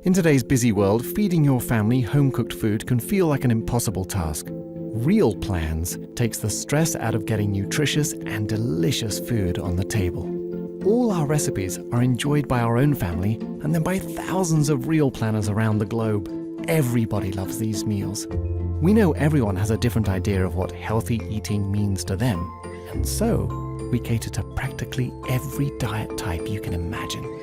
In today's busy world, feeding your family home-cooked food can feel like an impossible task. Real Plans takes the stress out of getting nutritious and delicious food on the table. All our recipes are enjoyed by our own family and then by thousands of Real Planners around the globe. Everybody loves these meals. We know everyone has a different idea of what healthy eating means to them, and so we cater to practically every diet type you can imagine.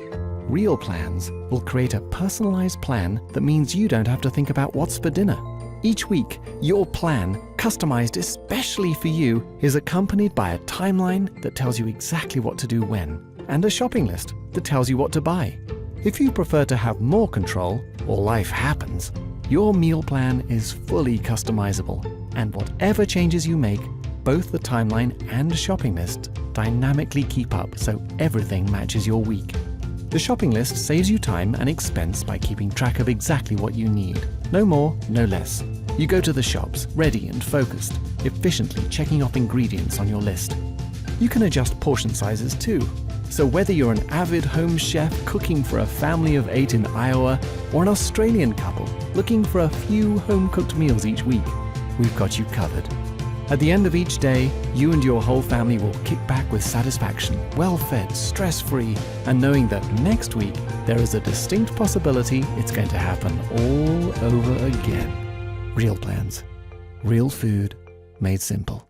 Real Plans will create a personalized plan that means you don't have to think about what's for dinner. Each week, your plan, customized especially for you, is accompanied by a timeline that tells you exactly what to do when, and a shopping list that tells you what to buy. If you prefer to have more control, or life happens, your meal plan is fully customizable, and whatever changes you make, both the timeline and shopping list dynamically keep up so everything matches your week. The shopping list saves you time and expense by keeping track of exactly what you need. No more, no less. You go to the shops, ready and focused, efficiently checking off ingredients on your list. You can adjust portion sizes too. So whether you're an avid home chef cooking for a family of 8 in Iowa, or an Australian couple looking for a few home-cooked meals each week, we've got you covered. At the end of each day, you and your whole family will kick back with satisfaction, well-fed, stress-free, and knowing that next week there is a distinct possibility it's going to happen all over again. Real Plans. Real food made simple.